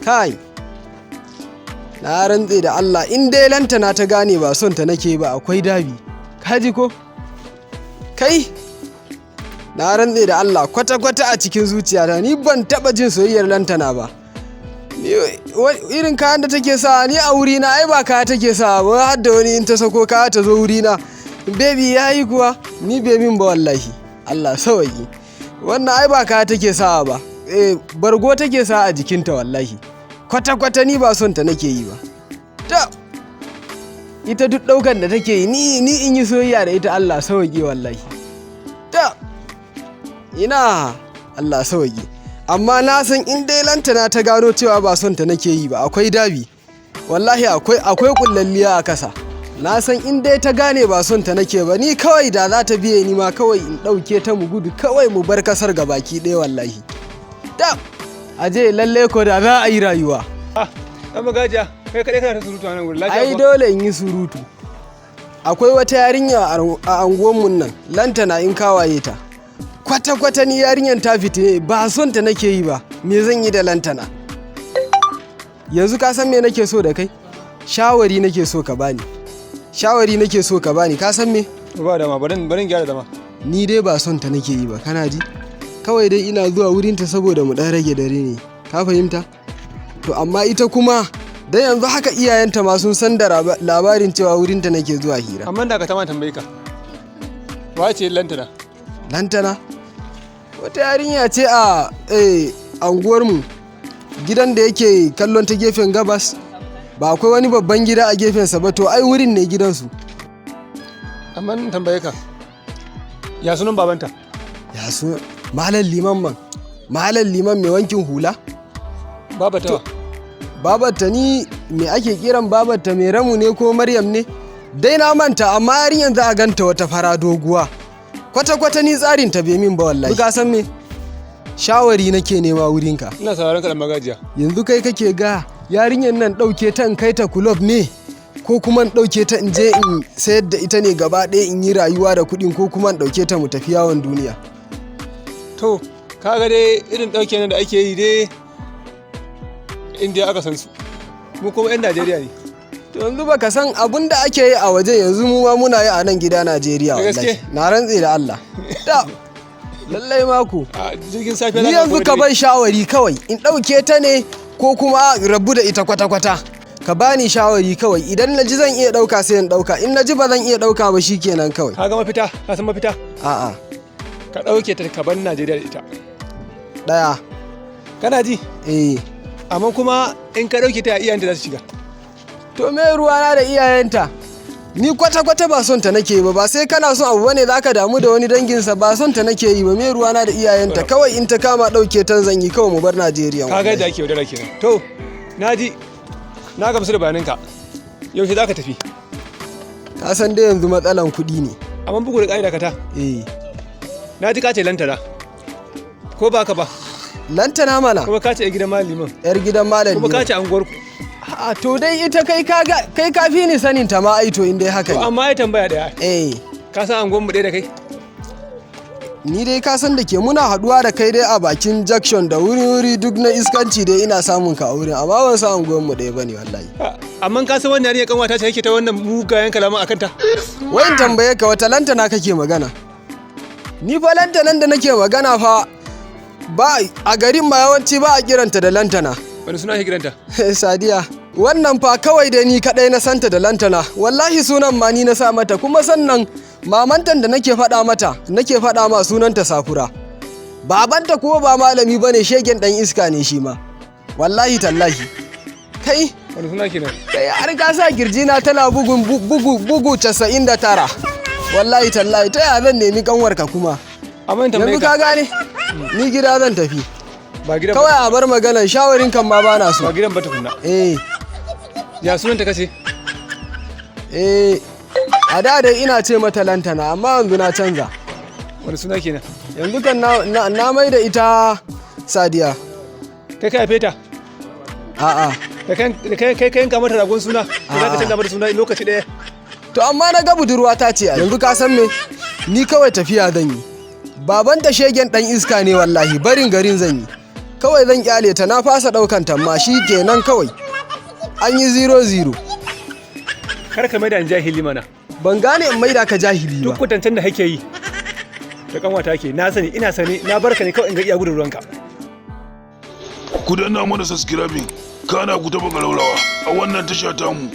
Kai, na rantse da Allah in dai lantana ta gane ba son ta nake ba akwai dabi. Kaji ko? Kai, na rantse da Allah kwata-kwata a cikin zuciyata ni ban taɓa jin soyayyar lantana ba. Irin kayan da take sa ni a wurina ai ba kaya take sa ba har da wani in ta sako kaya ta zo wurina. Baby yayi kuwa ni bai min ba wallahi. Allah sauki. Wannan ai ba kaya take sa ba. Bargo take sa a jikinta wallahi. Kwata-kwata ni ba son ta nake yi ba. Ta ita duk ɗaukan da take yi ni in yi soyayya da ita Allah sauki wallahi. Ta ina Allah sauki. Amma na san in dai lantana ta gano cewa ba son ta nake yi ba akwai dabi. Wallahi akwai kullalliya a kasa. Na san in dai ta gane ba son ta nake ba ni kawai da za ta biye ni ma kawai in ɗauke ta mu gudu kawai mu bar kasar gabaki ɗaya wallahi. Da aje lalle ko da za a yi rayuwa. Dan Magajiya kai kaɗai kana ta surutu a nan wurin lafiya. Ai dole in yi surutu. Akwai wata yarinya a anguwanmu nan lantana in kawaye ta. Kwata-kwata ni yarinyar ta fite ba son ta nake yi ba. Me zan yi da lantana? Yanzu ka san me nake so da kai? Shawari nake so ka bani. Shawari nake so ka bani ka san me? Ba dama barin gyara dama. Ni dai ba son ta nake yi ba kana ji? Kawai dai ina zuwa wurinta saboda mu ɗan rage dare ne. Ka fahimta? To amma ita kuma dan yanzu haka iyayenta ma sun san da labarin cewa wurinta nake zuwa hira. Amma da ka tama tambaye ka. Wace lantana? Lantana? Wata yarinya ce a anguwarmu. Gidan da yake kallon ta gefen gabas. Ba akwai wani babban gida a gefensa ba to ai wurin ne gidansu. Amma tambaye ka. Ya sunan babanta? Ya sunan Malam Liman man. Malam Liman mai wankin hula? Babata wa? Babarta ni me ake kiran babarta mai Ramu ne ko Maryam ne? Dai na manta amma yarinyar za a ganta wata fara doguwa. Kwata-kwata ni tsarin ta bai min ba wallahi. Ka san me? Shawari nake nema wurinka. Ina sauraron ka da Magajiya. Yanzu kai kake ga yarinyar nan ɗauke ta in kai ta kulob ne? Ko kuma in ɗauke ta in je in sayar da ita ne gaba ɗaya in yi rayuwa da kuɗin ko kuma in ɗauke ta mu tafi yawon duniya. To, kaga dai irin ɗauke nan da ake yi dai indiya aka san su. Mu kuma 'yan Najeriya ne. To yanzu baka san abun da ake yi a waje yanzu mu ma muna yi a nan gida Najeriya wallahi. Na rantse da Allah. Da lallai mako. A jirgin safiya ni yanzu ka bai shawari kawai in ɗauke ta ne ko kuma rabu da ita kwata-kwata. Ka bani shawari kawai idan na ji zan iya ɗauka sai in ɗauka in na ji ba zan iya ɗauka ba shikenan kawai. Ka ga mafita? Ka san mafita? A'a. Ka ɗauke ta ka bar Najeriya da ita. Ɗaya. Kana ji? Amma kuma in ka ɗauke ta iyayenta za su shiga. To me ruwana da iyayenta? Ni kwata-kwata ba son ta nake yi ba sai kana son abu bane zaka damu da wani danginsa ba son ta nake yi ba me ruwana da iyayenta kawai in ta kama ɗauke ta zan yi kawai mu bar Najeriya. Ka ga da ake yaudara kenan. To na ji na gamsu da bayaninka. Yaushe za ka tafi? Ka san dai yanzu matsalan kuɗi ne. Amma bugu da ƙa'ida ka ta? Na ji ka ce lantana. Ko ba ka ba? Lantana mana. Kuma ka ce 'yar gidan Malam Liman. 'Yar gidan Malam Liman. Kuma ka ce anguwarku. To dai ita kai ka fi ni sanin ta ma ai to in dai haka ne. Amma ya tambaya daya. Ka san anguwan mu ɗaya da kai? Ni dai ka san da ke muna haɗuwa da kai dai a bakin junction da wuri duk na iskanci dai ina samun ka a wurin amma ban san anguwan mu ɗaya bane wallahi. Amma ka san wannan yarinya kanwata ce yake ta wannan mugayen kalaman akan ta? Wai in tambaye ka wata lantana kake magana? Ni fa lantanan da nake magana fa ba a garin ma yawanci ba a kiranta da lantana. Wani suna ake kiranta? Sadiya. Wannan fa kawai da ni kadai na santa da lantana. Wallahi sunan ma ni na sa mata kuma sannan mamantan da nake faɗa ma sunanta Safura. Babanta kuma ba malami bane shegen dan iska ne shi ma. Wallahi tallahi. Kai wani suna kenan? Kai har ka sa kirjina tana bugu 99. Wallahi tallahi ta ya zan nemi kanwarka kuma. Amma yanzu ka gane? Ni gida zan tafi. Ba gidan kawai a bar maganar shawarin kan ma bana so. Ba gidan ba tukunna. Ya sunan ta kace? A da dai ina ce mata lantana amma yanzu na canza. Wani suna kenan? Yanzu kan na mai da ita Sadiya. Kai ka haife ta? A'a. Kai yanka mata ragon suna? Ko za ka canza mata suna lokaci ɗaya? To amma na ga budurwa ta ce yanzu ka san me? Ni kawai tafiya zan yi. Babanta shegen dan iska ne wallahi barin garin zan yi. kawai zan kyale ta, na fasa ɗaukan ta ma shi kenan kawai an yi 0-0. Kar ka maida ni jahili mana. Ban gane in maida ka jahili ba. Duk kwatancen da kake yi da kanwata ke na sani, ina sani, na barka ne kawai in ga iya gudun ruwanka. Ku danna mana subscribing kana ku taba garaurawa a wannan tasha tamu.